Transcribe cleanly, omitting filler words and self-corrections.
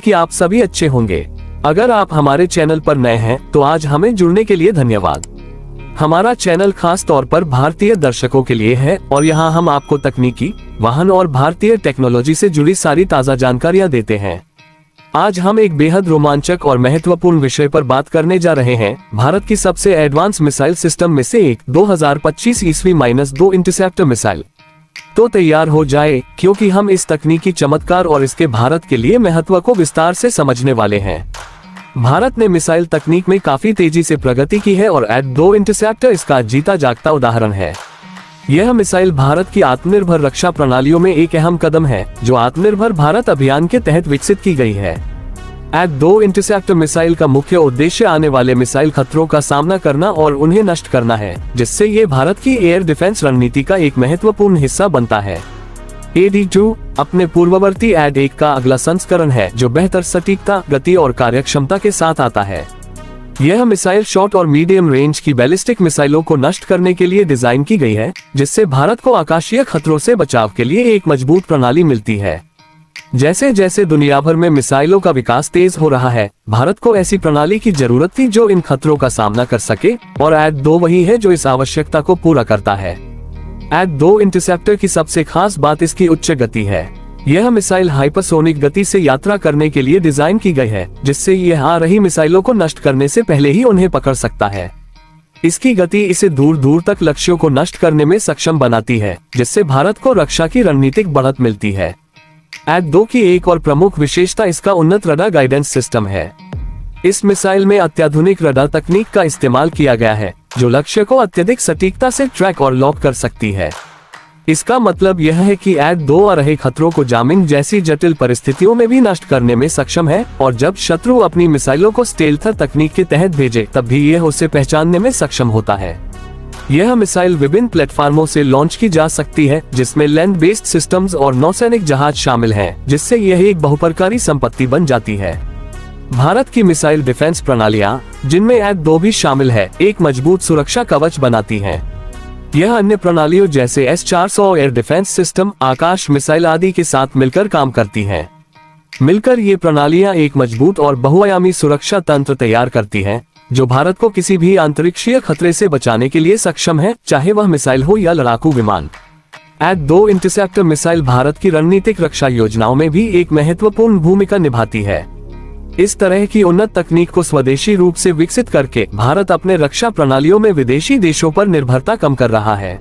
कि आप सभी अच्छे होंगे। अगर आप हमारे चैनल पर नए हैं तो आज हमें जुड़ने के लिए धन्यवाद। हमारा चैनल खास तौर पर भारतीय दर्शकों के लिए है और यहाँ हम आपको तकनीकी, वाहन और भारतीय टेक्नोलॉजी से जुड़ी सारी ताज़ा जानकारियाँ देते हैं। आज हम एक बेहद रोमांचक और महत्वपूर्ण विषय पर बात करने जा रहे हैं। भारत की सबसे एडवांस मिसाइल सिस्टम में से एक 2025 ईस्वी -2 इंटरसेप्टर मिसाइल। तो तैयार हो जाए, क्योंकि हम इस तकनीकी चमत्कार और इसके भारत के लिए महत्व को विस्तार से समझने वाले हैं। भारत ने मिसाइल तकनीक में काफी तेजी से प्रगति की है और एड-2 इंटरसेप्टर इसका जीता जागता उदाहरण है। यह मिसाइल भारत की आत्मनिर्भर रक्षा प्रणालियों में एक अहम कदम है, जो आत्मनिर्भर भारत अभियान के तहत विकसित की गई है। एड-2 इंटरसेप्टर मिसाइल का मुख्य उद्देश्य आने वाले मिसाइल खतरों का सामना करना और उन्हें नष्ट करना है, जिससे ये भारत की एयर डिफेंस रणनीति का एक महत्वपूर्ण हिस्सा बनता है। AD-2 अपने पूर्ववर्ती एड-1 का अगला संस्करण है, जो बेहतर सटीकता, गति और कार्यक्षमता के साथ आता है। यह मिसाइल शॉर्ट और मीडियम रेंज की बैलिस्टिक मिसाइलों को नष्ट करने के लिए डिजाइन की गई है, जिससे भारत को आकाशीय खतरों से बचाव के लिए एक मजबूत प्रणाली मिलती है। जैसे जैसे दुनिया भर में मिसाइलों का विकास तेज हो रहा है, भारत को ऐसी प्रणाली की जरूरत थी जो इन खतरों का सामना कर सके, और एड-2 वही है जो इस आवश्यकता को पूरा करता है। एड-2 इंटरसेप्टर की सबसे खास बात इसकी उच्च गति है। यह मिसाइल हाइपरसोनिक गति से यात्रा करने के लिए डिजाइन की गई है, जिससे यह आ रही मिसाइलों को नष्ट करने से पहले ही उन्हें पकड़ सकता है। इसकी गति इसे दूर दूर तक लक्ष्यों को नष्ट करने में सक्षम बनाती है, जिससे भारत को रक्षा की रणनीतिक बढ़त मिलती है। एड-2 की एक और प्रमुख विशेषता इसका उन्नत रडार गाइडेंस सिस्टम है। इस मिसाइल में अत्याधुनिक रडार तकनीक का इस्तेमाल किया गया है, जो लक्ष्य को अत्यधिक सटीकता से ट्रैक और लॉक कर सकती है। इसका मतलब यह है कि एड-2 आ रहे खतरों को जामिंग जैसी जटिल परिस्थितियों में भी नष्ट करने में सक्षम है, और जब शत्रु अपनी मिसाइलों को स्टेल्थ तकनीक के तहत भेजे, तब भी यह उसे पहचानने में सक्षम होता है। यह मिसाइल विभिन्न प्लेटफार्मों से लॉन्च की जा सकती है, जिसमें लैंड बेस्ड सिस्टम्स और नौसैनिक जहाज शामिल हैं, जिससे यह एक बहुप्रकारी संपत्ति बन जाती है। भारत की मिसाइल डिफेंस प्रणालियां, जिनमें एड-2 भी शामिल है, एक मजबूत सुरक्षा कवच बनाती हैं। यह अन्य प्रणालियों जैसे S-400 एयर डिफेंस सिस्टम, आकाश मिसाइल आदि के साथ मिलकर काम करती हैं। मिलकर ये प्रणालियां एक मजबूत और बहुआयामी सुरक्षा तंत्र तैयार करती हैं, जो भारत को किसी भी अंतरिक्षीय खतरे से बचाने के लिए सक्षम है, चाहे वह मिसाइल हो या लड़ाकू विमान। एड-2 इंटरसेप्टर मिसाइल भारत की रणनीतिक रक्षा योजनाओं में भी एक महत्वपूर्ण भूमिका निभाती है। इस तरह की उन्नत तकनीक को स्वदेशी रूप से विकसित करके भारत अपने रक्षा प्रणालियों में विदेशी देशों पर निर्भरता कम कर रहा है।